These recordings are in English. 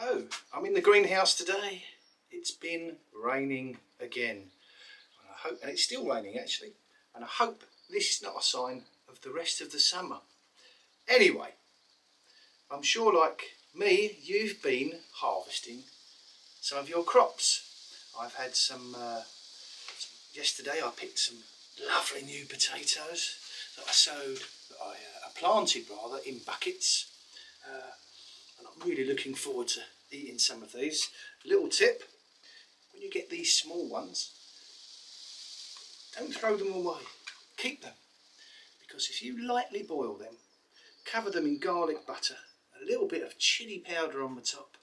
Hello, I'm in the greenhouse today. It's been raining again. And it's still raining actually. And I hope this is not a sign of the rest of the summer. Anyway, I'm sure like me, you've been harvesting some of your crops. I've had some, yesterday I picked some lovely new potatoes that I planted rather in buckets. And I'm really looking forward to eating some of these. Little tip, when you get these small ones, don't throw them away, keep them. Because if you lightly boil them, cover them in garlic butter, a little bit of chilli powder on the top,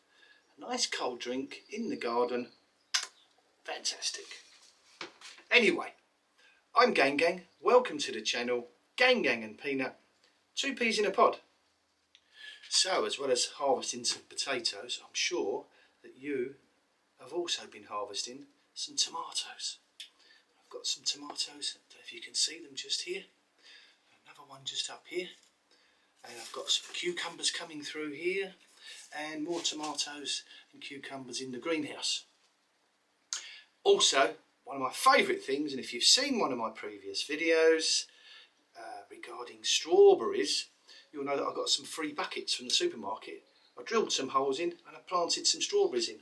a nice cold drink in the garden, fantastic. Anyway, I'm Gang, welcome to the channel, Gang and Peanut, two peas in a pod. So, as well as harvesting some potatoes, I'm sure that you have also been harvesting some tomatoes. I've got some tomatoes, I don't know if you can see them just here, another one just up here, and I've got some cucumbers coming through here, and more tomatoes and cucumbers in the greenhouse. Also, one of my favourite things, and if you've seen one of my previous videos regarding strawberries, you'll know that I've got some free buckets from the supermarket. I drilled some holes in and I planted some strawberries in.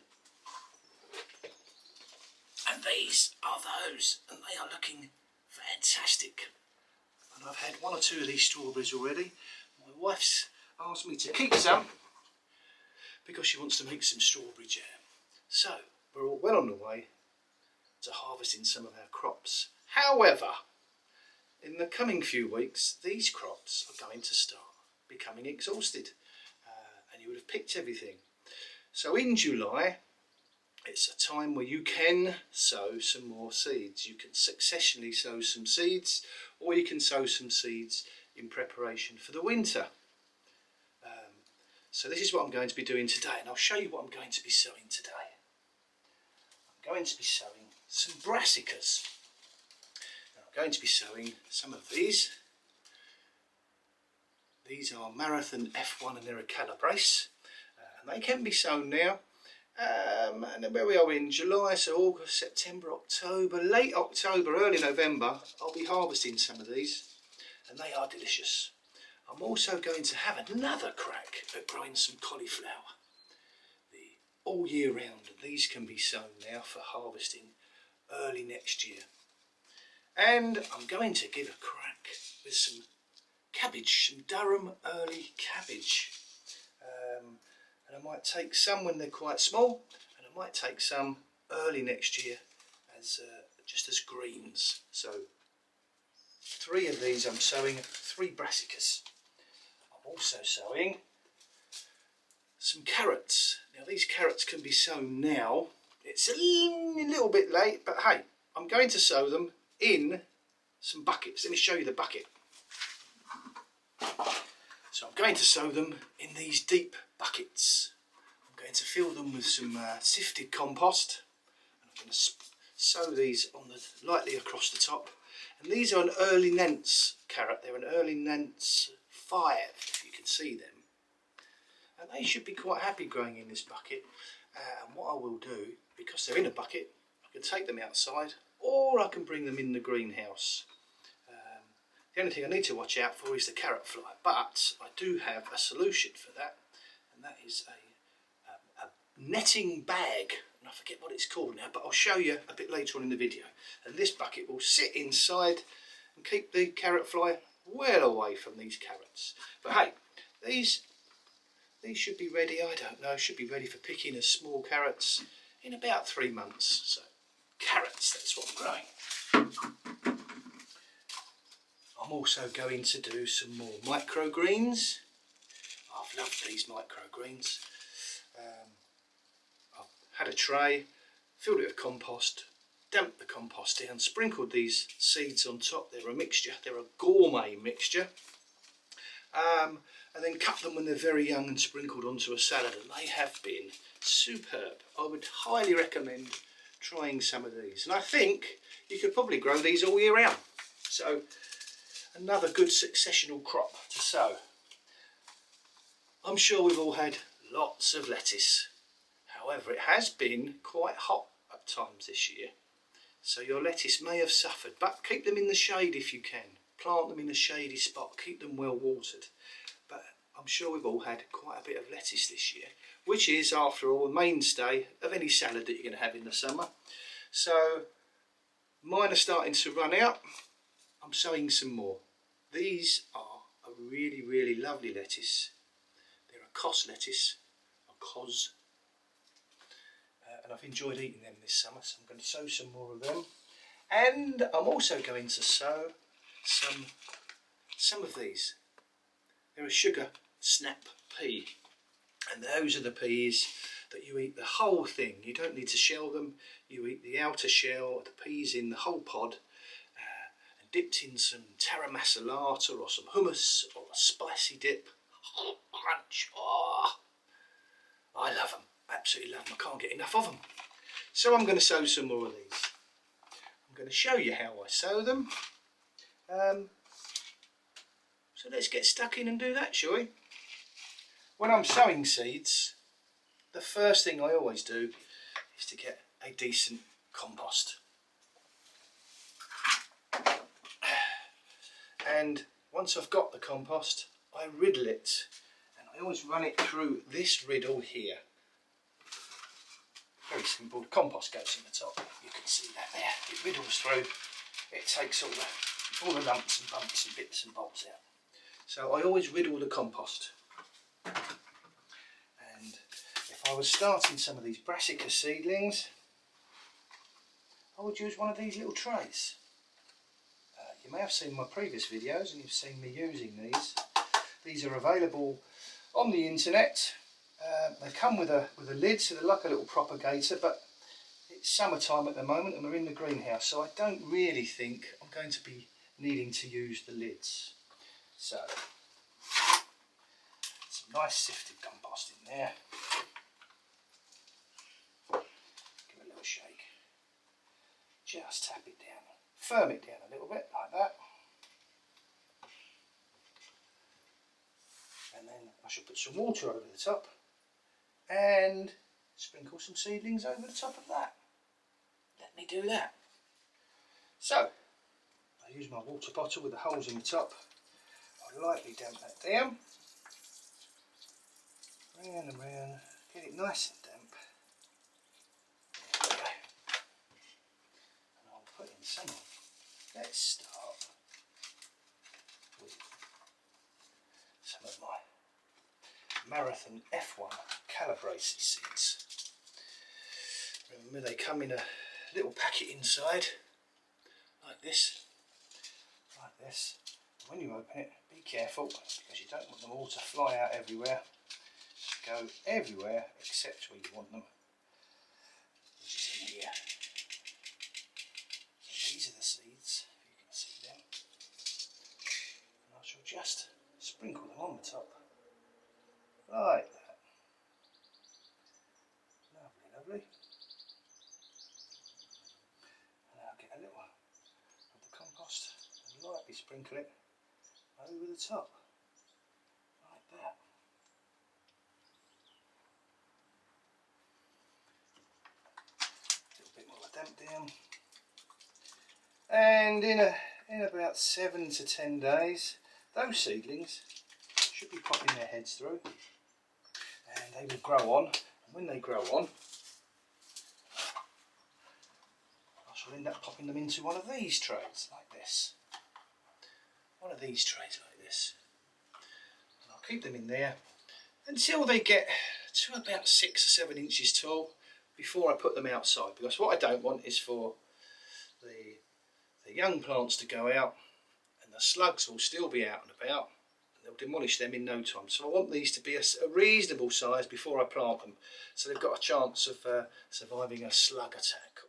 And these are those, and they are looking fantastic. And I've had one or two of these strawberries already. My wife's asked me to keep some because she wants to make some strawberry jam. So we're all well on the way to harvesting some of our crops. However, in the coming few weeks, these crops are going to start becoming exhausted, and you would have picked everything. So in July, it's a time where you can sow some more seeds. You can successionally sow some seeds, or you can sow some seeds in preparation for the winter. So this is what I'm going to be doing today, and I'll show you what I'm going to be sowing today. I'm going to be sowing some brassicas. I'm going to be sowing some of these. These are Marathon F1 and they're a calabrace, and they can be sown now. And then where we are in July, so August, September, October, late October, early November, I'll be harvesting some of these, and they are delicious. I'm also going to have another crack at growing some cauliflower all year round, and these can be sown now for harvesting early next year. And I'm going to give a crack with some cabbage, some Durham early cabbage, and I might take some when they're quite small, and I might take some early next year as just as greens. So 3 of these I'm sowing, 3 brassicas. I'm also sowing some carrots. Now these carrots can be sown now. It's a little bit late, but hey, I'm going to sow them in some buckets. Let me show you the bucket. So I'm going to sow them in these deep buckets. I'm going to fill them with some sifted compost. And I'm going to sow these on lightly across the top. And these are an early Nantes carrot. They're an early Nantes 5, if you can see them. And they should be quite happy growing in this bucket. And what I will do, because they're in a bucket, I can take them outside, or I can bring them in the greenhouse. The only thing I need to watch out for is the carrot fly, but I do have a solution for that, and that is a netting bag, and I forget what it's called now, but I'll show you a bit later on in the video. And this bucket will sit inside and keep the carrot fly well away from these carrots. But hey, these should be ready, I don't know, should be ready for picking as small carrots in about 3 months. So carrots, that's what I'm growing. I'm also going to do some more microgreens. I've loved these microgreens. I've had a tray, filled it with compost, damped the compost down, sprinkled these seeds on top. They're a mixture, they're a gourmet mixture. And then cut them when they're very young and sprinkled onto a salad, and they have been superb. I would highly recommend trying some of these, and I think you could probably grow these all year round. So another good successional crop to sow. I'm sure we've all had lots of lettuce, However, it has been quite hot at times this year, so your lettuce may have suffered, but keep them in the shade if you can. Plant them in a shady spot, keep them well watered. But I'm sure we've all had quite a bit of lettuce this year, which is, after all, the mainstay of any salad that you're going to have in the summer. So mine are starting to run out. I'm sowing some more. These are a really, really lovely lettuce. They're a cos lettuce, a cos. And I've enjoyed eating them this summer, so I'm going to sow some more of them. And I'm also going to sow some of these. They're a sugar snap pea, and those are the peas that you eat the whole thing. You don't need to shell them. You eat the outer shell, the peas in the whole pod, and dipped in some tara massalata or some hummus or a spicy dip. Oh, crunch! Oh, I love them. Absolutely love them. I can't get enough of them. So I'm going to sow some more of these. I'm going to show you how I sow them. So let's get stuck in and do that, shall we? When I'm sowing seeds, the first thing I always do is to get a decent compost. And once I've got the compost, I riddle it. And I always run it through this riddle here. Very simple. The compost goes in the top. You can see that there. It riddles through. It takes all the lumps and bumps and bits and bobs out. So I always riddle the compost. And if I was starting some of these Brassica seedlings, I would use one of these little trays. You may have seen my previous videos and you've seen me using these. These are available on the internet. They come with a lid, so they're like a little propagator, but it's summertime at the moment and we're in the greenhouse, so I don't really think I'm going to be needing to use the lids. So, some nice sifted compost in there. Give it a little shake. Just tap it down. Firm it down a little bit, like that. And then I shall put some water over the top and sprinkle some seedlings over the top of that. Let me do that. So, I use my water bottle with the holes in the top. I lightly damp that down. Round and round, get it nice and damp. There we go. And I'll put in some. Let's start with some of my Marathon F1 Calabrese seeds. Remember, they come in a little packet inside, like this. Like this. When you open it, be careful because you don't want them all to fly out everywhere. Go everywhere except where you want them, which is in here. So these are the seeds, if you can see them. And I shall just sprinkle them on the top, like that. Lovely, lovely. And I'll get a little of the compost and lightly sprinkle it over the top, like that. Damp down, and in about 7 to 10 days those seedlings should be popping their heads through and they will grow on, and when they grow on I shall end up popping them into one of these trays like this, and I'll keep them in there until they get to about 6 or 7 inches tall before I put them outside, because what I don't want is for the young plants to go out and the slugs will still be out and about and they'll demolish them in no time. So I want these to be a reasonable size before I plant them, so they've got a chance of surviving a slug attack.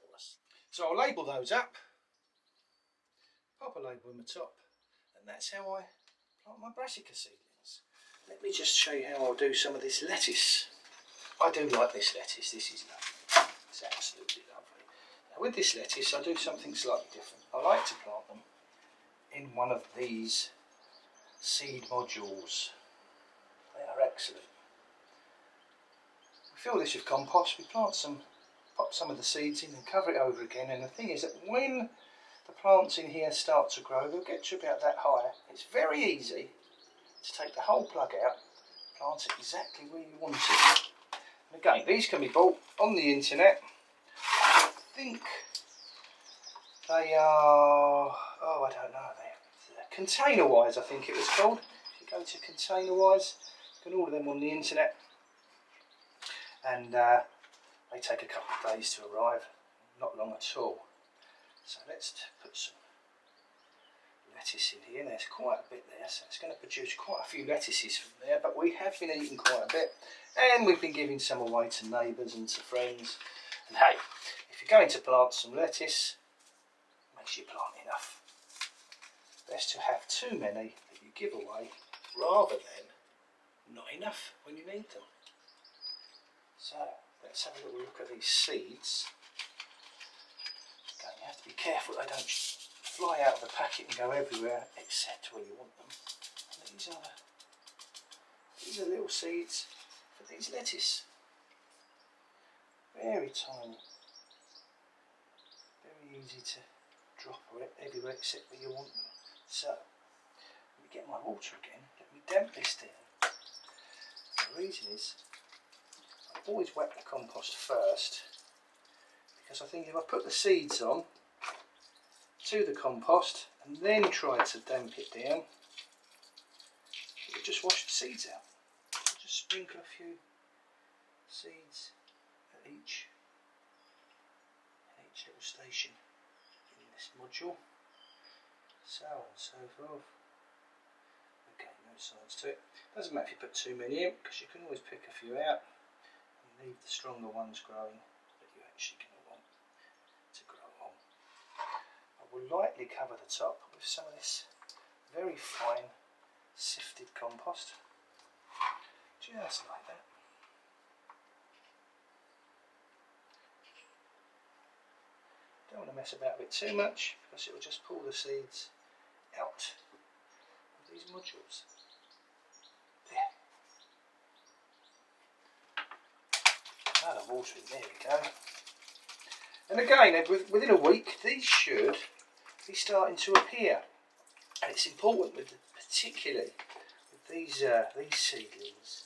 So I'll label those up, pop a label in the top, and that's how I plant my Brassica seedlings. Let me just show you how I'll do some of this lettuce. I do like this lettuce, this is lovely. It's absolutely lovely. Now with this lettuce I do something slightly different. I like to plant them in one of these seed modules. They are excellent. We fill this with compost, we pop some of the seeds in and cover it over again, and the thing is that when the plants in here start to grow, they'll get to about that high. It's very easy to take the whole plug out, plant it exactly where you want it. And again, these can be bought on the internet. I think they are, oh I don't know, Container Wise I think it was called. If you go to Container Wise, you can order them on the internet, and they take a couple of days to arrive, not long at all. So let's put some lettuce in here. There's quite a bit there, so it's going to produce quite a few lettuces from there, but we have been eating quite a bit, and we've been giving some away to neighbours and to friends. And hey, if you're going to plant some lettuce, make sure you plant enough. Best to have too many that you give away rather than not enough when you need them. So let's have a little look at these seeds. Okay, you have to be careful they don't fly out of the packet and go everywhere except where you want them. And these are little seeds for these lettuce. Very tiny. Very easy to drop everywhere except where you want them. So, let me get my water again, let me damp this down. The reason is, I always wet the compost first, because I think if I put the seeds on to the compost and then try to damp it down, it would just wash the seeds out. I'll just sprinkle a few seeds at each little station in this module. So on and so forth. Okay, no science to it. Doesn't matter if you put too many in, because you can always pick a few out and leave the stronger ones growing that you actually going to want to grow on. I will lightly cover the top with some of this very fine sifted compost, just like that. Don't want to mess about with it too much, because it will just pull the seeds out of these modules. There. Another water in, there we go. And again, within a week, these should be starting to appear. And it's important, particularly with these seedlings,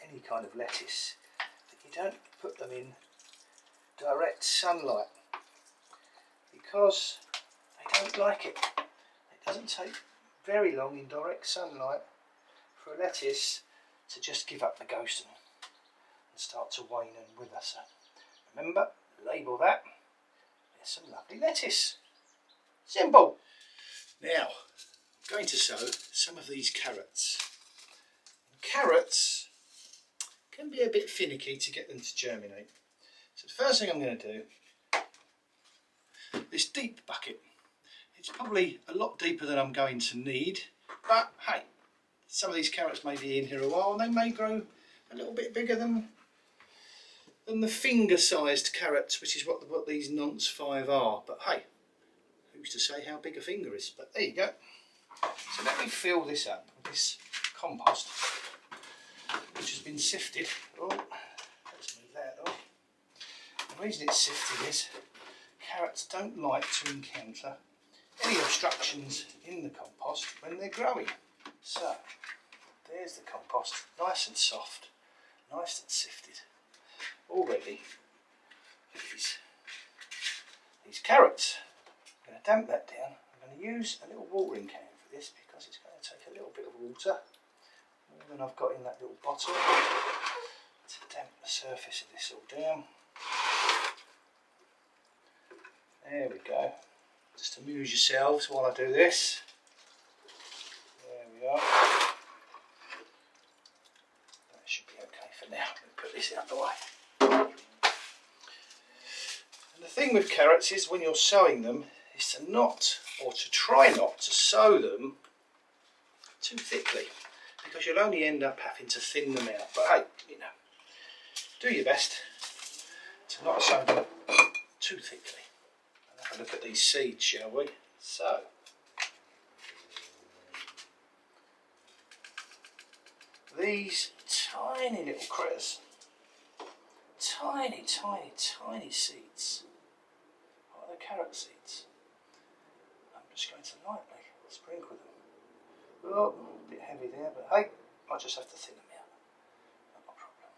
any kind of lettuce, that you don't put them in direct sunlight, because they don't like it. It doesn't take very long in direct sunlight for a lettuce to just give up the ghost and start to wane and wither. So remember, label that. There's some lovely lettuce. Simple. Now, I'm going to sow some of these carrots. Carrots can be a bit finicky to get them to germinate. So the first thing I'm going to do, this deep bucket. It's probably a lot deeper than I'm going to need, but hey, some of these carrots may be in here a while and they may grow a little bit bigger than the finger-sized carrots, which is what these nonce 5 are. But hey, who's to say how big a finger is? But there you go. So let me fill this up with this compost, which has been sifted. Oh, let's move that off. The reason it's sifted is carrots don't like to encounter any obstructions in the compost when they're growing. So there's the compost, nice and soft, nice and sifted. Already these carrots. I'm going to damp that down. I'm going to use a little watering can for this, because it's going to take a little bit of water, more than I've got in that little bottle, to damp the surface of this all down. There we go. Just amuse yourselves while I do this. There we are. That should be okay for now. I'm going to put this out the way. And the thing with carrots is, when you're sowing them, is to try not to sow them too thickly, because you'll only end up having to thin them out. But hey, you know, do your best to not sow them too thickly. Have a look at these seeds, shall we? So, these tiny little critters tiny, tiny, tiny seeds. What are the carrot seeds? I'm just going to lightly sprinkle them. Oh, a bit heavy there, but hey, I'll just have to thin them out. Not a problem.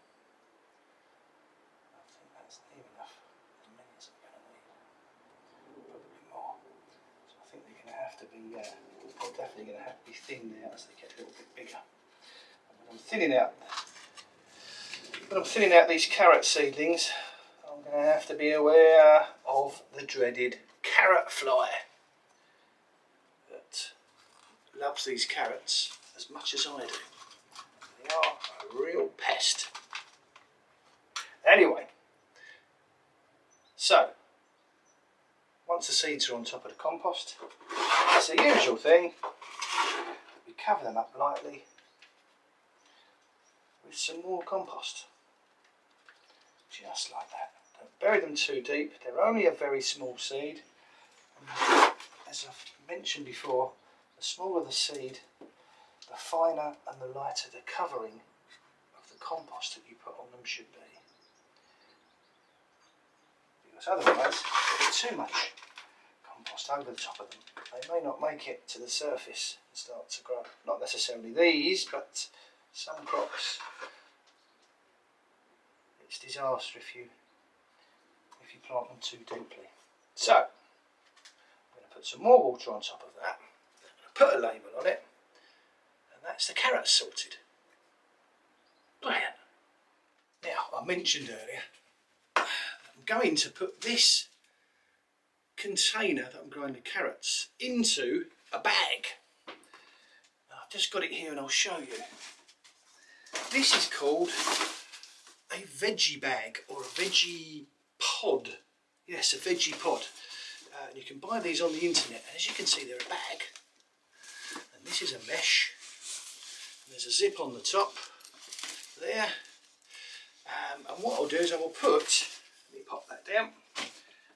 I think that's near enough. As many as I'm going to need. Probably more. So I think they're going to have to be, they're definitely going to have to be thinned out as they get a little bit bigger. And when I'm thinning out these carrot seedlings, I'm going to have to be aware of the dreaded carrot fly that loves these carrots as much as I do. They are a real pest. Anyway, so once the seeds are on top of the compost, it's the usual thing. We cover them up lightly with some more compost. Just like that. Don't bury them too deep. They're only a very small seed. And as I've mentioned before, the smaller the seed, the finer and the lighter the covering of the compost that you put on them should be. Because otherwise, if you put too much compost over the top of them, they may not make it to the surface and start to grow. Not necessarily these, but some crops. It's disaster if you plant them too deeply. So, I'm going to put some more water on top of that. I'm going to put a label on it, and that's the carrots sorted. Brilliant. Now, I mentioned earlier, I'm going to put this container that I'm growing the carrots into a bag. I've just got it here and I'll show you. This is called a veggie bag or a veggie pod. Yes, a veggie pod. You can buy these on the internet, and as you can see, they're a bag. And this is a mesh. And there's a zip on the top there. And what I'll do is I will put, let me pop that down.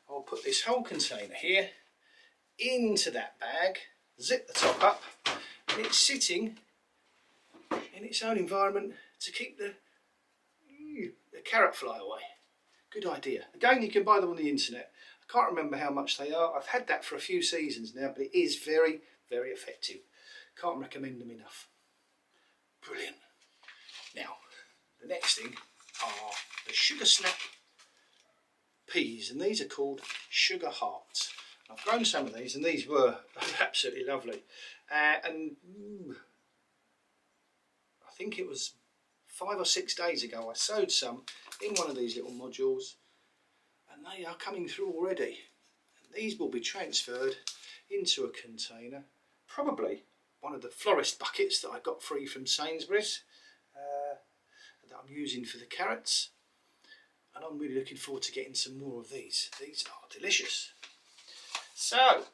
I'll put this whole container here into that bag, zip the top up, and it's sitting in its own environment to keep the carrot fly away. Good idea. Again, you can buy them on the internet. I can't remember how much they are. I've had that for a few seasons now, but it is very, very effective. Can't recommend them enough. Brilliant. Now, the next thing are the sugar snap peas, and these are called sugar hearts. I've grown some of these, and these were absolutely lovely. I think it was 5 or 6 days ago I sowed some in one of these little modules, and they are coming through already. And these will be transferred into a container, probably one of the florist buckets that I got free from Sainsbury's that I'm using for the carrots, and I'm really looking forward to getting some more of these. These are delicious. So,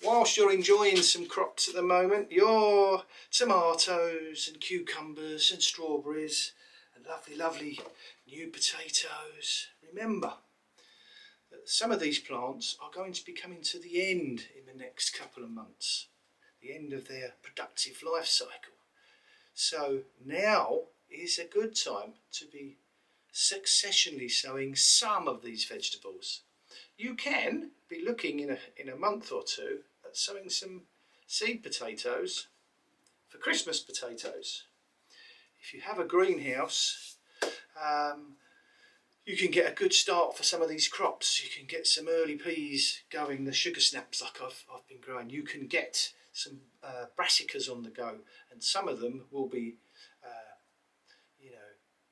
whilst you're enjoying some crops at the moment, your tomatoes and cucumbers and strawberries and lovely, lovely new potatoes, remember that some of these plants are going to be coming to the end in the next couple of months, the end of their productive life cycle. So now is a good time to be successionally sowing some of these vegetables. You can be looking in a month or two at sowing some seed potatoes for Christmas potatoes. If you have a greenhouse, you can get a good start for some of these crops. You can get some early peas going, the sugar snaps like I've been growing. You can get some brassicas on the go, and some of them will be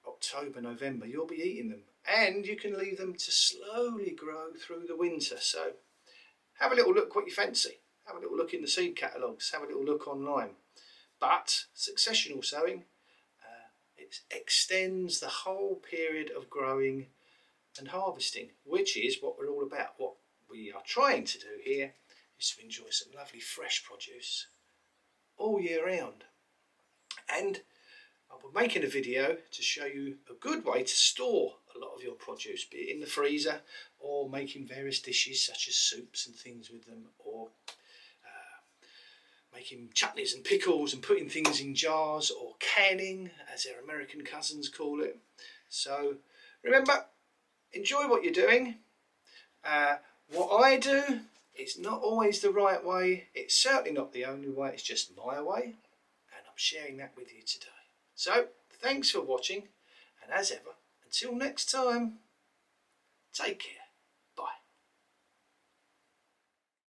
October, November, you'll be eating them, and you can leave them to slowly grow through the winter. So have a little look what you fancy, have a little look in the seed catalogues, have a little look online. But successional sowing, it extends the whole period of growing and harvesting, which is what we're all about. What we are trying to do here is to enjoy some lovely fresh produce all year round. And I'll be making a video to show you a good way to store a lot of your produce, be it in the freezer or making various dishes such as soups and things with them, or making chutneys and pickles and putting things in jars, or canning as their American cousins call it. So Remember, enjoy what you're doing. What I do, it's not always the right way. It's certainly not the only way. It's just my way, and I'm sharing that with you today. So, thanks for watching, and as ever, until next time, take care.